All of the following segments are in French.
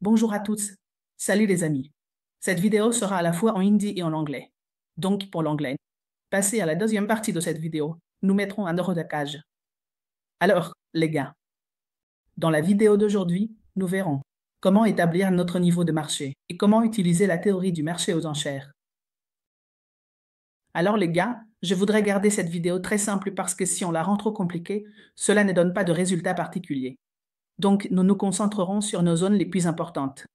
Bonjour à tous. Salut les amis. Cette vidéo sera à la fois en hindi et en anglais. Donc pour l'anglais, passez à la deuxième partie de cette vidéo. Nous mettrons un euro de cage. Alors, les gars, dans la vidéo d'aujourd'hui, nous verrons comment établir notre niveau de marché et comment utiliser la théorie du marché aux enchères. Alors les gars, je voudrais garder cette vidéo très simple parce que si on la rend trop compliquée, cela ne donne pas de résultats particuliers. Donc nous nous concentrerons sur nos zones les plus importantes.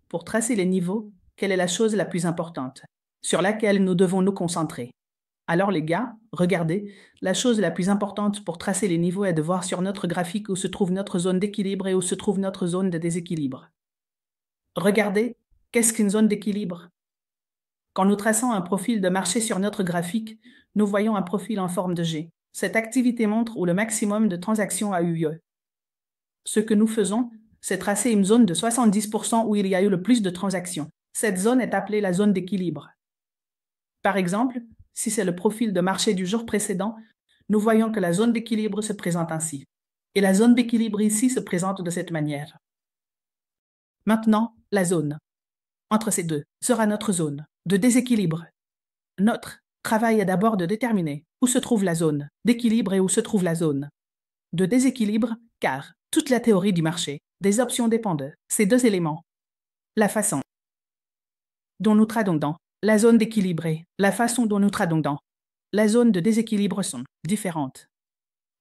Pour tracer les niveaux, quelle est la chose la plus importante, sur laquelle nous devons nous concentrer? Alors les gars, regardez, la chose la plus importante pour tracer les niveaux est de voir sur notre graphique où se trouve notre zone d'équilibre et où se trouve notre zone de déséquilibre. Regardez, qu'est-ce qu'une zone d'équilibre? Quand nous traçons un profil de marché sur notre graphique, nous voyons un profil en forme de G. Cette activité montre où le maximum de transactions a eu lieu. Ce que nous faisons, c'est tracer une zone de 70% où il y a eu le plus de transactions. Cette zone est appelée la zone d'équilibre. Par exemple, si c'est le profil de marché du jour précédent, nous voyons que la zone d'équilibre se présente ainsi. Et la zone d'équilibre ici se présente de cette manière. Maintenant, la zone entre ces deux sera notre zone de déséquilibre. Notre travail est d'abord de déterminer où se trouve la zone d'équilibre et où se trouve la zone de déséquilibre, car toute la théorie du marché des options dépend de ces deux éléments. La façon dont nous tradons dans la zone d'équilibre et la façon dont nous tradons dans la zone de déséquilibre sont différentes.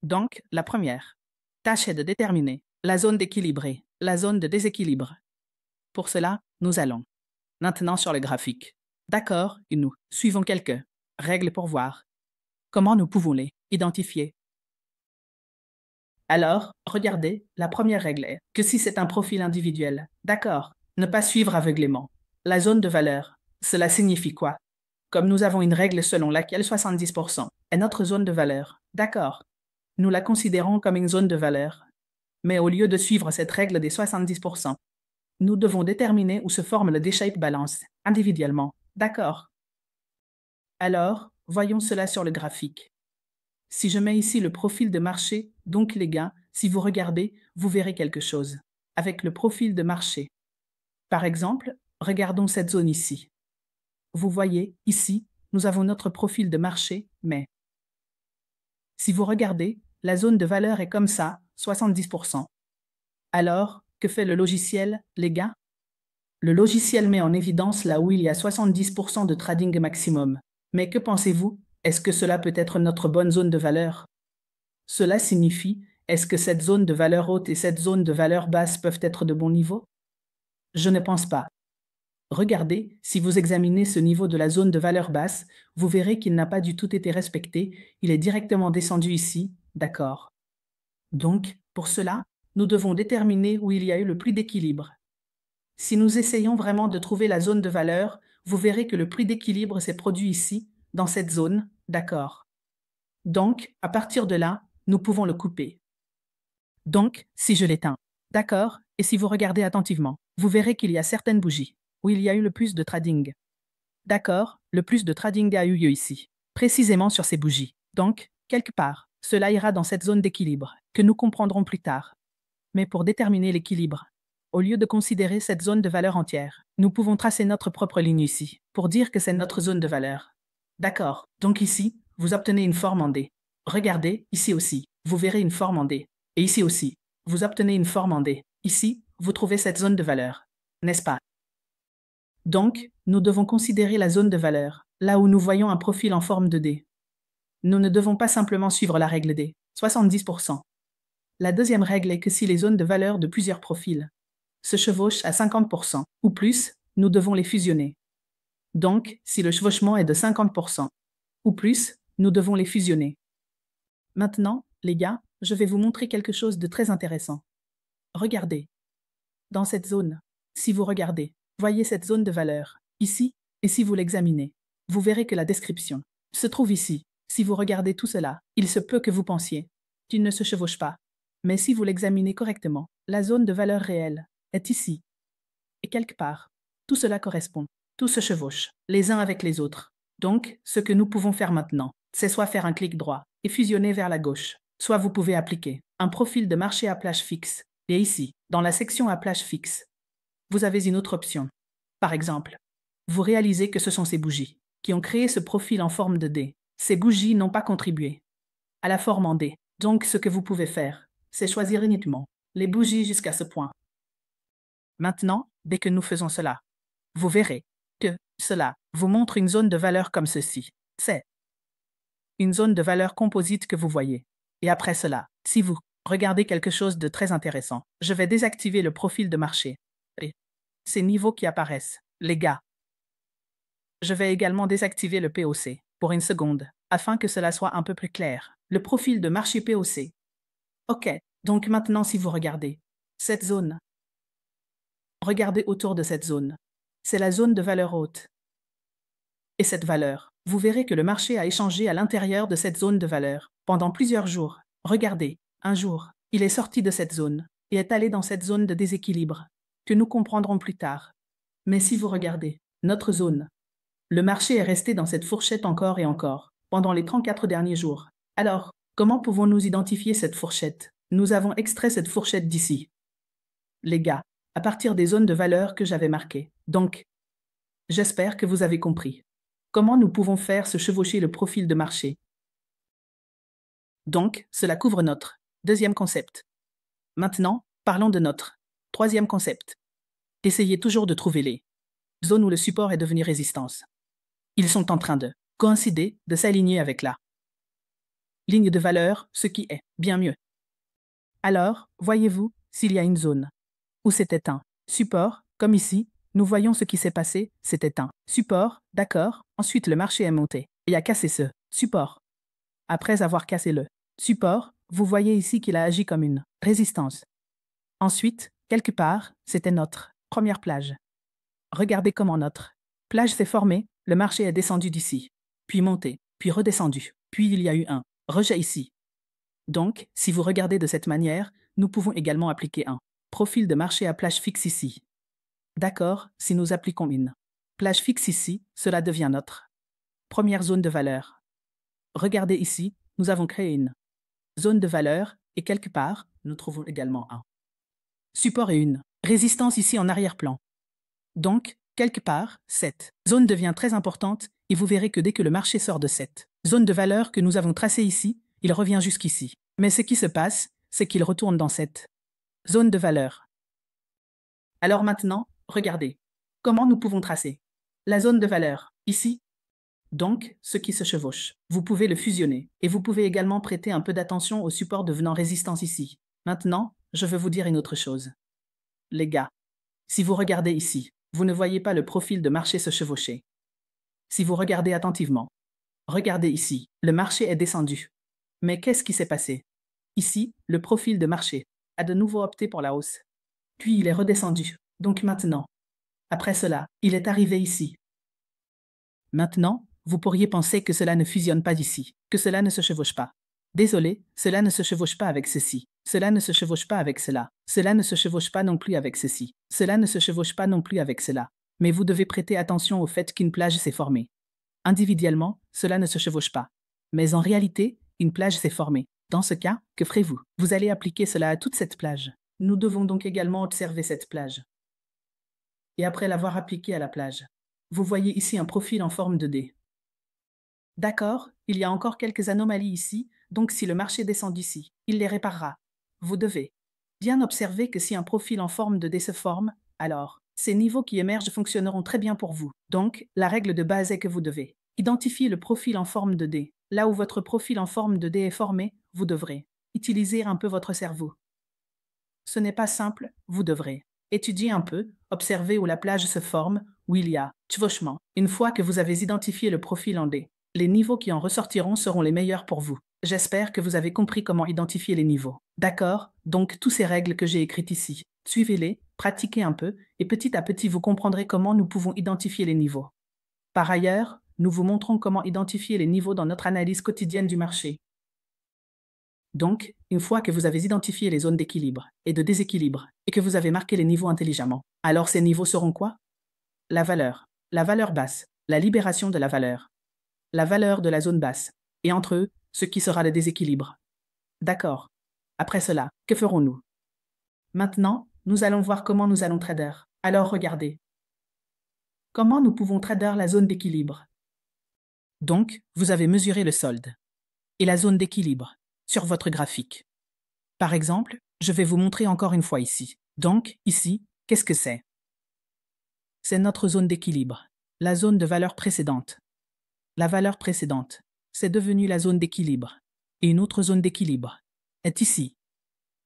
Donc, la première tâche est de déterminer la zone d'équilibre et la zone de déséquilibre. Pour cela, nous allons maintenant sur le graphique. D'accord, et nous suivons quelques règles pour voir comment nous pouvons les identifier. Alors, regardez, la première règle est que si c'est un profil individuel, d'accord, ne pas suivre aveuglément la zone de valeur. Cela signifie quoi? Comme nous avons une règle selon laquelle 70% est notre zone de valeur, d'accord, nous la considérons comme une zone de valeur. Mais au lieu de suivre cette règle des 70%, nous devons déterminer où se forme le D-shape balance individuellement, d'accord? Alors, voyons cela sur le graphique. Si je mets ici le profil de marché, donc les gars, si vous regardez, vous verrez quelque chose. Avec le profil de marché. Par exemple, regardons cette zone ici. Vous voyez, ici, nous avons notre profil de marché, mais si vous regardez, la zone de valeur est comme ça, 70%. Alors, que fait le logiciel, les gars? Le logiciel met en évidence là où il y a 70% de trading maximum. Mais que pensez-vous? Est-ce que cela peut être notre bonne zone de valeur? Cela signifie, est-ce que cette zone de valeur haute et cette zone de valeur basse peuvent être de bons niveaux? Je ne pense pas. Regardez, si vous examinez ce niveau de la zone de valeur basse, vous verrez qu'il n'a pas du tout été respecté, il est directement descendu ici, d'accord. Donc, pour cela, nous devons déterminer où il y a eu le plus d'équilibre. Si nous essayons vraiment de trouver la zone de valeur, vous verrez que le prix d'équilibre s'est produit ici, dans cette zone, d'accord. Donc, à partir de là, nous pouvons le couper. Donc, si je l'éteins, d'accord, et si vous regardez attentivement, vous verrez qu'il y a certaines bougies où il y a eu le plus de trading. D'accord, le plus de trading a eu lieu ici, précisément sur ces bougies. Donc, quelque part, cela ira dans cette zone d'équilibre, que nous comprendrons plus tard. Mais pour déterminer l'équilibre, au lieu de considérer cette zone de valeur entière, nous pouvons tracer notre propre ligne ici, pour dire que c'est notre zone de valeur. D'accord, donc ici, vous obtenez une forme en D. Regardez, ici aussi, vous verrez une forme en D. Et ici aussi, vous obtenez une forme en D. Ici, vous trouvez cette zone de valeur. N'est-ce pas? Donc, nous devons considérer la zone de valeur, là où nous voyons un profil en forme de D. Nous ne devons pas simplement suivre la règle D, 70%. La deuxième règle est que si les zones de valeur de plusieurs profils se chevauchent à 50% ou plus, nous devons les fusionner. Donc, si le chevauchement est de 50% ou plus, nous devons les fusionner. Maintenant, les gars, je vais vous montrer quelque chose de très intéressant. Regardez. Dans cette zone, si vous regardez, voyez cette zone de valeur, ici, et si vous l'examinez, vous verrez que la description se trouve ici. Si vous regardez tout cela, il se peut que vous pensiez qu'il ne se chevauche pas. Mais si vous l'examinez correctement, la zone de valeur réelle est ici. Et quelque part, tout cela correspond. Tout se chevauche, les uns avec les autres. Donc, ce que nous pouvons faire maintenant, c'est soit faire un clic droit et fusionner vers la gauche, soit vous pouvez appliquer un profil de marché à plage fixe. Et ici, dans la section à plage fixe, vous avez une autre option. Par exemple, vous réalisez que ce sont ces bougies qui ont créé ce profil en forme de dé. Ces bougies n'ont pas contribué à la forme en dé. Donc, ce que vous pouvez faire, c'est choisir uniquement les bougies jusqu'à ce point. Maintenant, dès que nous faisons cela, vous verrez que cela vous montre une zone de valeur comme ceci. C'est une zone de valeur composite que vous voyez. Et après cela, si vous regardez quelque chose de très intéressant, je vais désactiver le profil de marché. Et ces niveaux qui apparaissent, les gars. Je vais également désactiver le POC pour une seconde, afin que cela soit un peu plus clair. Le profil de marché POC. Ok, donc maintenant si vous regardez cette zone, regardez autour de cette zone. C'est la zone de valeur haute. Et cette valeur, vous verrez que le marché a échangé à l'intérieur de cette zone de valeur pendant plusieurs jours. Regardez, un jour, il est sorti de cette zone et est allé dans cette zone de déséquilibre, que nous comprendrons plus tard. Mais si vous regardez notre zone, le marché est resté dans cette fourchette encore et encore, pendant les 34 derniers jours. Alors, comment pouvons-nous identifier cette fourchette? Nous avons extrait cette fourchette d'ici. Les gars, à partir des zones de valeur que j'avais marquées. Donc, j'espère que vous avez compris. Comment nous pouvons faire se chevaucher le profil de marché? Donc, cela couvre notre deuxième concept. Maintenant, parlons de notre troisième concept. Essayez toujours de trouver les zones où le support est devenu résistance. Ils sont en train de coïncider, de s'aligner avec la ligne de valeur, ce qui est bien mieux. Alors, voyez-vous, s'il y a une zone où c'était un support, comme ici, nous voyons ce qui s'est passé, c'était un support, d'accord, ensuite le marché est monté et a cassé ce support. Après avoir cassé le support, vous voyez ici qu'il a agi comme une résistance. Ensuite, quelque part, c'était notre première plage. Regardez comment notre plage s'est formée, le marché est descendu d'ici, puis monté, puis redescendu, puis il y a eu un rejet ici. Donc, si vous regardez de cette manière, nous pouvons également appliquer un profil de marché à plage fixe ici. D'accord, si nous appliquons une plage fixe ici, cela devient notre première zone de valeur. Regardez ici, nous avons créé une zone de valeur et quelque part, nous trouvons également un support et une résistance ici en arrière-plan. Donc, quelque part, cette zone devient très importante et vous verrez que dès que le marché sort de cette zone de valeur que nous avons tracée ici, il revient jusqu'ici. Mais ce qui se passe, c'est qu'il retourne dans cette zone de valeur. Alors maintenant, regardez. Comment nous pouvons tracer la zone de valeur, ici? Donc, ce qui se chevauche. Vous pouvez le fusionner, et vous pouvez également prêter un peu d'attention au support devenant résistance ici. Maintenant, je veux vous dire une autre chose. Les gars, si vous regardez ici, vous ne voyez pas le profil de marché se chevaucher. Si vous regardez attentivement, regardez ici, le marché est descendu. Mais qu'est-ce qui s'est passé? Ici, le profil de marché a de nouveau opté pour la hausse. Puis il est redescendu. Donc maintenant, après cela, il est arrivé ici. Maintenant, vous pourriez penser que cela ne fusionne pas d'ici, que cela ne se chevauche pas. Désolé, cela ne se chevauche pas avec ceci. Cela ne se chevauche pas avec cela. Cela ne se chevauche pas non plus avec ceci. Cela ne se chevauche pas non plus avec cela. Mais vous devez prêter attention au fait qu'une plage s'est formée. Individuellement, cela ne se chevauche pas. Mais en réalité, une plage s'est formée. Dans ce cas, que ferez-vous? Vous allez appliquer cela à toute cette plage. Nous devons donc également observer cette plage. Et après l'avoir appliquée à la plage, vous voyez ici un profil en forme de dé. D'accord, il y a encore quelques anomalies ici, donc si le marché descend d'ici, il les réparera. Vous devez bien observer que si un profil en forme de dé se forme, alors ces niveaux qui émergent fonctionneront très bien pour vous. Donc, la règle de base est que vous devez identifier le profil en forme de dé. Là où votre profil en forme de dé est formé, vous devrez utiliser un peu votre cerveau. Ce n'est pas simple, vous devrez étudier un peu, observer où la plage se forme, où il y a chevauchement. Une fois que vous avez identifié le profil en dé, les niveaux qui en ressortiront seront les meilleurs pour vous. J'espère que vous avez compris comment identifier les niveaux. D'accord? Donc, toutes ces règles que j'ai écrites ici, suivez-les, pratiquez un peu, et petit à petit vous comprendrez comment nous pouvons identifier les niveaux. Par ailleurs, nous vous montrons comment identifier les niveaux dans notre analyse quotidienne du marché. Donc, une fois que vous avez identifié les zones d'équilibre et de déséquilibre, et que vous avez marqué les niveaux intelligemment, alors ces niveaux seront quoi? La valeur basse, la libération de la valeur de la zone basse, et entre eux, ce qui sera le déséquilibre. D'accord. Après cela, que ferons-nous? Maintenant, nous allons voir comment nous allons trader. Alors regardez. Comment nous pouvons trader la zone d'équilibre? Donc, vous avez mesuré le solde et la zone d'équilibre sur votre graphique. Par exemple, je vais vous montrer encore une fois ici. Donc, ici, qu'est-ce que c'est? C'est notre zone d'équilibre, la zone de valeur précédente. La valeur précédente, c'est devenu la zone d'équilibre. Et une autre zone d'équilibre est ici.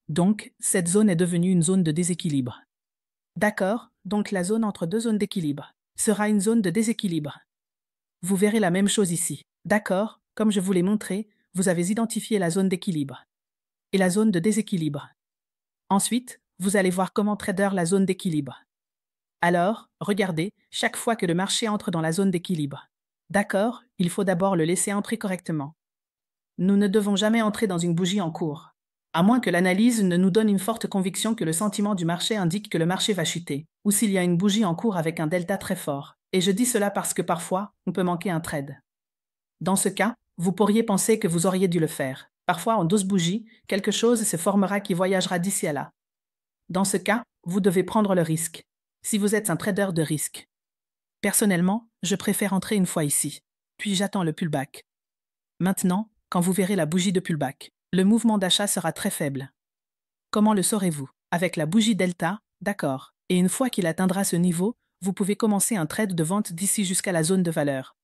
Donc, cette zone est devenue une zone de déséquilibre. D'accord, donc la zone entre deux zones d'équilibre sera une zone de déséquilibre. Vous verrez la même chose ici. D'accord, comme je vous l'ai montré, vous avez identifié la zone d'équilibre et la zone de déséquilibre. Ensuite, vous allez voir comment trader la zone d'équilibre. Alors, regardez, chaque fois que le marché entre dans la zone d'équilibre. D'accord, il faut d'abord le laisser entrer correctement. Nous ne devons jamais entrer dans une bougie en cours, à moins que l'analyse ne nous donne une forte conviction que le sentiment du marché indique que le marché va chuter, ou s'il y a une bougie en cours avec un delta très fort. Et je dis cela parce que parfois, on peut manquer un trade. Dans ce cas, vous pourriez penser que vous auriez dû le faire. Parfois, en 12 bougies, quelque chose se formera qui voyagera d'ici à là. Dans ce cas, vous devez prendre le risque. Si vous êtes un trader de risque. Personnellement, je préfère entrer une fois ici, puis j'attends le pullback. Maintenant, quand vous verrez la bougie de pullback, le mouvement d'achat sera très faible. Comment le saurez-vous? Avec la bougie delta, d'accord. Et une fois qu'il atteindra ce niveau, vous pouvez commencer un trade de vente d'ici jusqu'à la zone de valeur.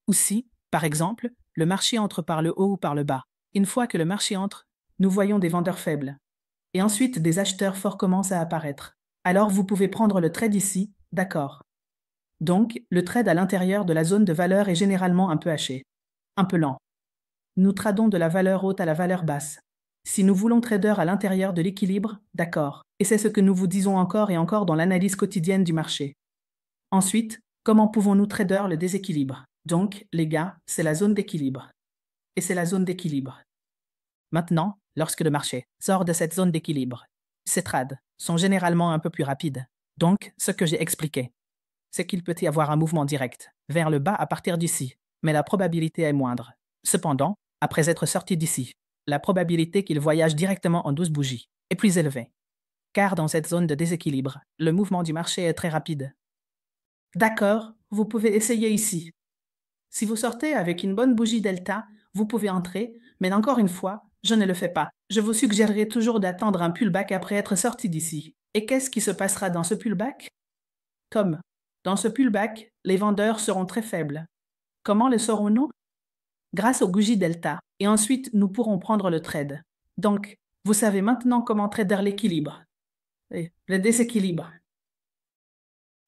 Ou si, par exemple, le marché entre par le haut ou par le bas. Une fois que le marché entre, nous voyons des vendeurs faibles. Et ensuite, des acheteurs forts commencent à apparaître. Alors vous pouvez prendre le trade ici, d'accord. Donc, le trade à l'intérieur de la zone de valeur est généralement un peu haché, un peu lent. Nous tradons de la valeur haute à la valeur basse. Si nous voulons trader à l'intérieur de l'équilibre, d'accord. Et c'est ce que nous vous disons encore et encore dans l'analyse quotidienne du marché. Ensuite, comment pouvons-nous trader le déséquilibre? Donc, les gars, c'est la zone d'équilibre. Et c'est la zone d'équilibre. Maintenant, lorsque le marché sort de cette zone d'équilibre, ces trades sont généralement un peu plus rapides. Donc, ce que j'ai expliqué, c'est qu'il peut y avoir un mouvement direct vers le bas à partir d'ici, mais la probabilité est moindre. Cependant, après être sorti d'ici, la probabilité qu'il voyage directement en 12 bougies est plus élevée. Car dans cette zone de déséquilibre, le mouvement du marché est très rapide. D'accord, vous pouvez essayer ici. Si vous sortez avec une bonne bougie delta, vous pouvez entrer, mais encore une fois, je ne le fais pas. Je vous suggérerai toujours d'attendre un pullback après être sorti d'ici. Et qu'est-ce qui se passera dans ce pullback? Comme dans ce pullback, les vendeurs seront très faibles. Comment le saurons-nous? Grâce au bougie delta. Et ensuite, nous pourrons prendre le trade. Donc, vous savez maintenant comment trader l'équilibre. Et le déséquilibre.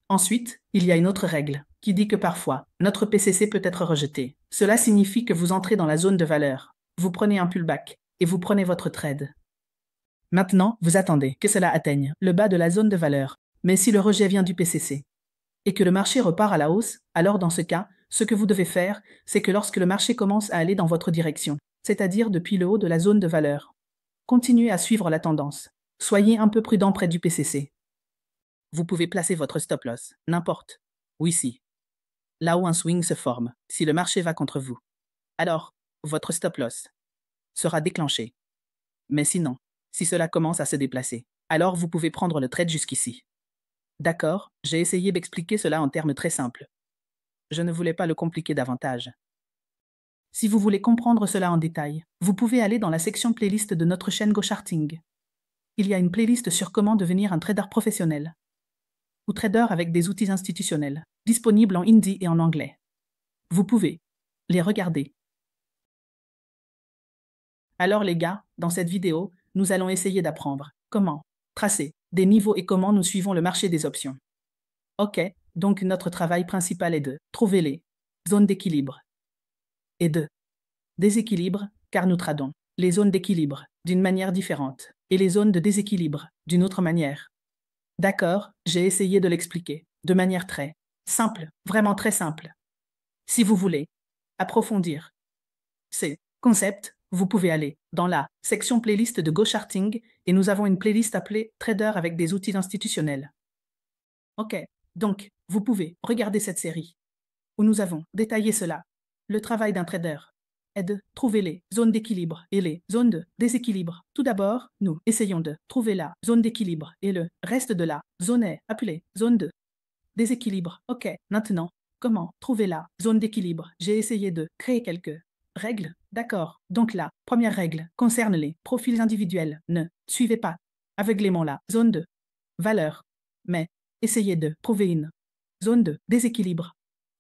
Ensuite, il y a une autre règle qui dit que parfois, notre PCC peut être rejeté. Cela signifie que vous entrez dans la zone de valeur. Vous prenez un pullback et vous prenez votre trade. Maintenant, vous attendez que cela atteigne le bas de la zone de valeur. Mais si le rejet vient du PCC et que le marché repart à la hausse, alors dans ce cas, ce que vous devez faire, c'est que lorsque le marché commence à aller dans votre direction, c'est-à-dire depuis le haut de la zone de valeur, continuez à suivre la tendance. Soyez un peu prudent près du PCC. Vous pouvez placer votre stop loss, n'importe, ou ici, là où un swing se forme, si le marché va contre vous. Alors, votre stop loss sera déclenché. Mais sinon, si cela commence à se déplacer, alors vous pouvez prendre le trade jusqu'ici. D'accord, j'ai essayé d'expliquer cela en termes très simples. Je ne voulais pas le compliquer davantage. Si vous voulez comprendre cela en détail, vous pouvez aller dans la section playlist de notre chaîne GoCharting. Il y a une playlist sur comment devenir un trader professionnel ou trader avec des outils institutionnels, disponible en hindi et en anglais. Vous pouvez les regarder. Alors les gars, dans cette vidéo, nous allons essayer d'apprendre comment tracer des niveaux et comment nous suivons le marché des options. Ok, donc notre travail principal est de trouver les zones d'équilibre et de déséquilibre, car nous tradons les zones d'équilibre d'une manière différente et les zones de déséquilibre d'une autre manière. D'accord, j'ai essayé de l'expliquer de manière très simple, vraiment très simple. Si vous voulez approfondir ces concepts, vous pouvez aller dans la section playlist de GoCharting et nous avons une playlist appelée Trader avec des outils institutionnels. Ok, donc vous pouvez regarder cette série où nous avons détaillé cela, le travail d'un trader est de trouver les zones d'équilibre et les zones de déséquilibre. Tout d'abord, nous essayons de trouver la zone d'équilibre et le reste de la zone est appelée zone de déséquilibre. Ok, maintenant, comment trouver la zone d'équilibre? J'ai essayé de créer quelques règles. D'accord. Donc la première règle concerne les profils individuels. Ne suivez pas aveuglément la zone de valeur, mais essayez de trouver une zone de déséquilibre.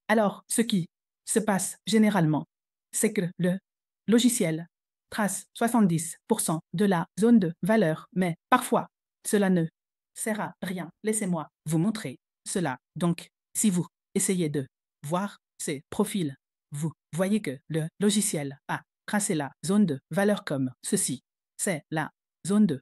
Alors, ce qui se passe généralement, c'est que le logiciel trace 70% de la zone de valeur, mais parfois, cela ne sert à rien. Laissez-moi vous montrer cela. Donc, si vous essayez de voir ces profils, vous voyez que le logiciel a tracé la zone de valeur comme ceci. C'est la zone de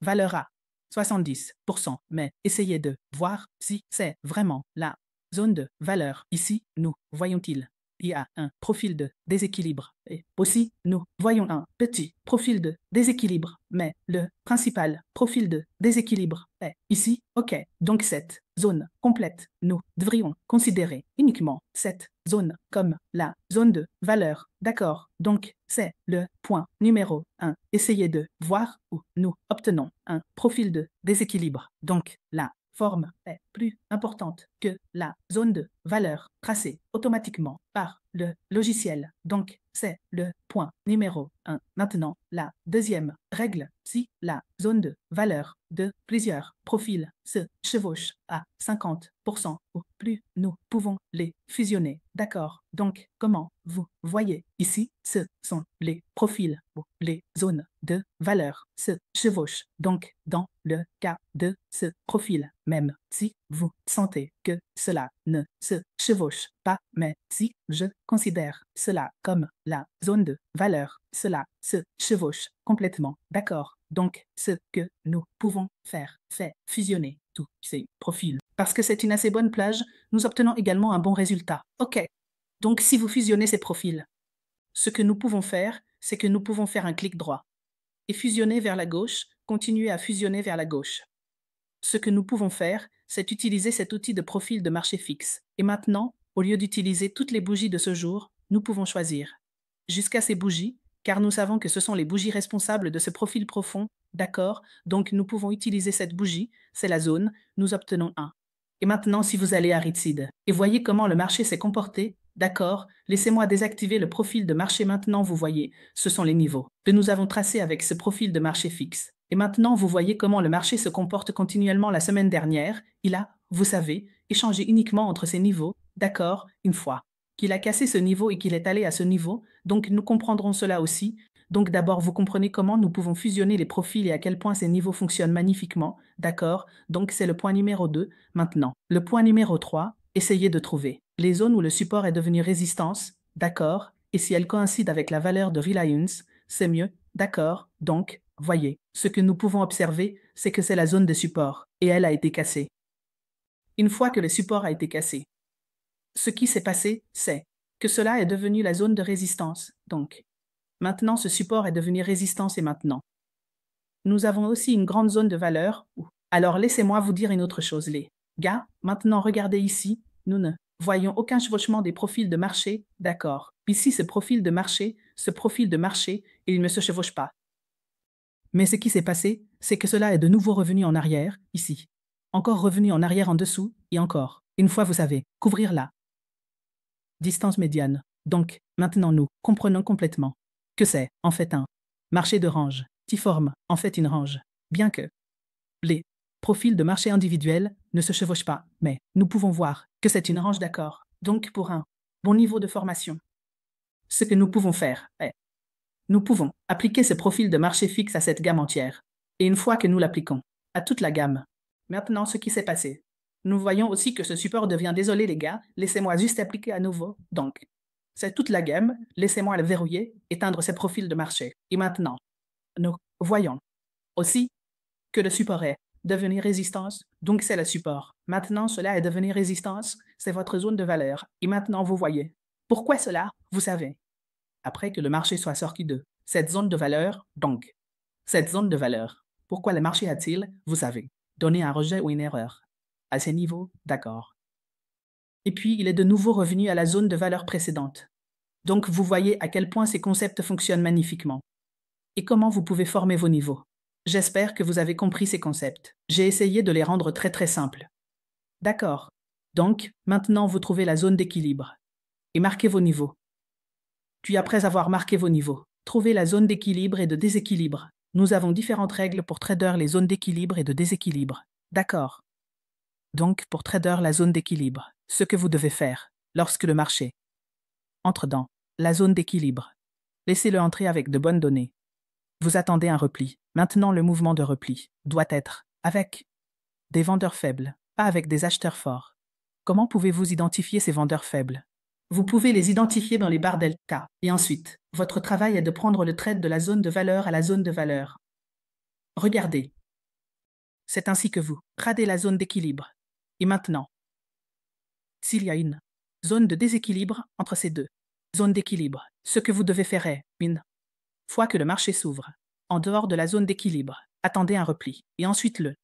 valeur à 70%, mais essayez de voir si c'est vraiment la zone de valeur. Ici, nous voyons-t-il, il y a un profil de déséquilibre. Et aussi, nous voyons un petit profil de déséquilibre, mais le principal profil de déséquilibre est ici. OK, donc cette zone complète, nous devrions considérer uniquement cette zone comme la zone de valeur. D'accord, donc c'est le point numéro 1. Essayez de voir où nous obtenons un profil de déséquilibre. Donc la forme est plus importante que la zone de valeur tracée automatiquement par le logiciel. Donc, c'est le point numéro 1. Maintenant, la deuxième règle, si la zone de valeur de plusieurs profils se chevauche à 50% ou plus, nous pouvons les fusionner. D'accord. Donc, comment vous voyez ici, ce sont les profils ou les zones de valeur se chevauchent. Donc, dans le cas de ce profil, même si vous sentez que cela ne se chevauche pas, mais si je considère cela comme la zone de valeur, cela se chevauche complètement. D'accord. Donc, ce que nous pouvons faire, c'est fusionner tous ces profils. Parce que c'est une assez bonne plage, nous obtenons également un bon résultat. OK. Donc, si vous fusionnez ces profils, ce que nous pouvons faire, c'est que nous pouvons faire un clic droit et fusionner vers la gauche, continuer à fusionner vers la gauche. Ce que nous pouvons faire, c'est utiliser cet outil de profil de marché fixe. Et maintenant, au lieu d'utiliser toutes les bougies de ce jour, nous pouvons choisir jusqu'à ces bougies, car nous savons que ce sont les bougies responsables de ce profil profond. D'accord? Donc nous pouvons utiliser cette bougie, c'est la zone, nous obtenons 1. Et maintenant, si vous allez à Readseed et voyez comment le marché s'est comporté, d'accord, laissez-moi désactiver le profil de marché maintenant, vous voyez, ce sont les niveaux que nous avons tracés avec ce profil de marché fixe. Et maintenant, vous voyez comment le marché se comporte continuellement la semaine dernière. Il a, vous savez, échangé uniquement entre ces niveaux, d'accord, une fois qu'il a cassé ce niveau et qu'il est allé à ce niveau, donc nous comprendrons cela aussi. Donc d'abord, vous comprenez comment nous pouvons fusionner les profils et à quel point ces niveaux fonctionnent magnifiquement, d'accord? Donc c'est le point numéro 2. Maintenant, le point numéro 3, essayez de trouver les zones où le support est devenu résistance, d'accord? Et si elle coïncide avec la valeur de Reliance, c'est mieux, d'accord? Donc, voyez, ce que nous pouvons observer, c'est que c'est la zone de support, et elle a été cassée. Une fois que le support a été cassé, ce qui s'est passé, c'est que cela est devenu la zone de résistance. Donc, maintenant, ce support est devenu résistance et maintenant. Nous avons aussi une grande zone de valeur. Alors, laissez-moi vous dire une autre chose, les gars. Maintenant, regardez ici. Nous ne voyons aucun chevauchement des profils de marché. D'accord. Ici, ce profil de marché, il ne se chevauche pas. Mais ce qui s'est passé, c'est que cela est de nouveau revenu en arrière, ici. Encore revenu en arrière en dessous, et encore. Une fois, vous savez, couvrir la distance médiane. Donc, maintenant nous comprenons complètement que c'est, en fait, un marché de range qui forme, en fait, une range. Bien que les profils de marché individuels ne se chevauchent pas, mais nous pouvons voir que c'est une range d'accord. Donc, pour un bon niveau de formation, ce que nous pouvons faire est, nous pouvons appliquer ce profil de marché fixe à cette gamme entière. Et une fois que nous l'appliquons à toute la gamme, maintenant, ce qui s'est passé, nous voyons aussi que ce support devient, désolé les gars, laissez-moi juste appliquer à nouveau. Donc, c'est toute la gamme, laissez-moi le verrouiller, éteindre ces profils de marché. Et maintenant, nous voyons aussi que le support est devenu résistance, donc c'est le support. Maintenant, cela est devenu résistance, c'est votre zone de valeur. Et maintenant, vous voyez. Pourquoi cela? Vous savez. Après que le marché soit sorti de cette zone de valeur, donc, cette zone de valeur, pourquoi le marché a-t-il, vous savez, donné un rejet ou une erreur? À ces niveaux, d'accord. Et puis, il est de nouveau revenu à la zone de valeur précédente. Donc vous voyez à quel point ces concepts fonctionnent magnifiquement. Et comment vous pouvez former vos niveaux. J'espère que vous avez compris ces concepts. J'ai essayé de les rendre très simples. D'accord. Donc, maintenant vous trouvez la zone d'équilibre. Et marquez vos niveaux. Puis après avoir marqué vos niveaux, trouvez la zone d'équilibre et de déséquilibre. Nous avons différentes règles pour trader les zones d'équilibre et de déséquilibre. D'accord. Donc, pour trader la zone d'équilibre, ce que vous devez faire, lorsque le marché entre dans la zone d'équilibre, laissez-le entrer avec de bonnes données. Vous attendez un repli. Maintenant, le mouvement de repli doit être avec des vendeurs faibles, pas avec des acheteurs forts. Comment pouvez-vous identifier ces vendeurs faibles? Vous pouvez les identifier dans les barres delta. Et ensuite, votre travail est de prendre le trade de la zone de valeur à la zone de valeur. Regardez. C'est ainsi que vous tradez la zone d'équilibre. Et maintenant, s'il y a une zone de déséquilibre entre ces deux zones d'équilibre, ce que vous devez faire est, une fois que le marché s'ouvre, en dehors de la zone d'équilibre, attendez un repli. Et ensuite le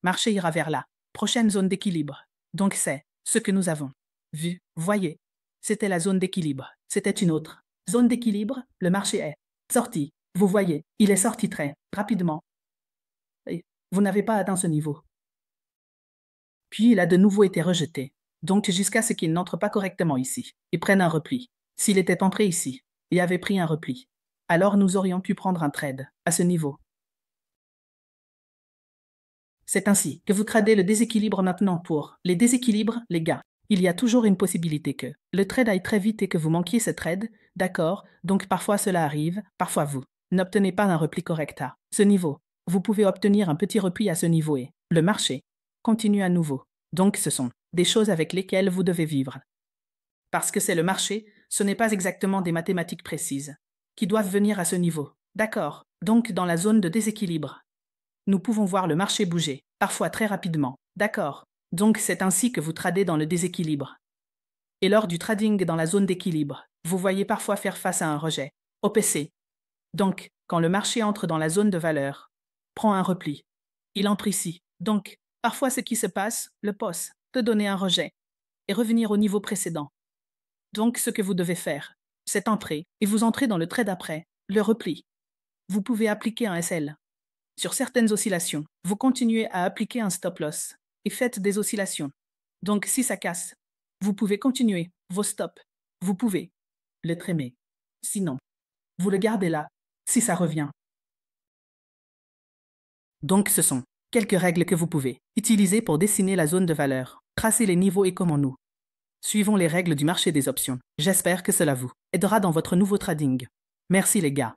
marché ira vers la prochaine zone d'équilibre. Donc c'est ce que nous avons vu. Voyez, c'était la zone d'équilibre. C'était une autre zone d'équilibre. Le marché est sorti. Vous voyez, il est sorti très rapidement. Et vous n'avez pas atteint ce niveau. Puis il a de nouveau été rejeté. Donc jusqu'à ce qu'il n'entre pas correctement ici. Il prenne un repli. S'il était entré ici et avait pris un repli, alors nous aurions pu prendre un trade à ce niveau. C'est ainsi que vous tradez le déséquilibre maintenant pour les déséquilibres, les gars. Il y a toujours une possibilité que le trade aille très vite et que vous manquiez ce trade, d'accord, donc parfois cela arrive, parfois vous n'obtenez pas un repli correct à ce niveau. Vous pouvez obtenir un petit repli à ce niveau et le marché continue à nouveau. Donc ce sont des choses avec lesquelles vous devez vivre. Parce que c'est le marché, ce n'est pas exactement des mathématiques précises qui doivent venir à ce niveau. D'accord, donc dans la zone de déséquilibre, nous pouvons voir le marché bouger, parfois très rapidement. D'accord. Donc c'est ainsi que vous tradez dans le déséquilibre. Et lors du trading dans la zone d'équilibre, vous voyez parfois faire face à un rejet, OPC. Donc, quand le marché entre dans la zone de valeur, prend un repli. Il entre ici. Donc, parfois ce qui se passe, le POS, peut donner un rejet et revenir au niveau précédent. Donc ce que vous devez faire, c'est entrer et vous entrez dans le trade après, le repli. Vous pouvez appliquer un SL. Sur certaines oscillations, vous continuez à appliquer un stop loss et faites des oscillations. Donc si ça casse, vous pouvez continuer vos stops. Vous pouvez le trimmer. Sinon, vous le gardez là, si ça revient. Donc ce sont quelques règles que vous pouvez utiliser pour dessiner la zone de valeur, tracer les niveaux et comment nous suivons les règles du marché des options. J'espère que cela vous aidera dans votre nouveau trading. Merci les gars.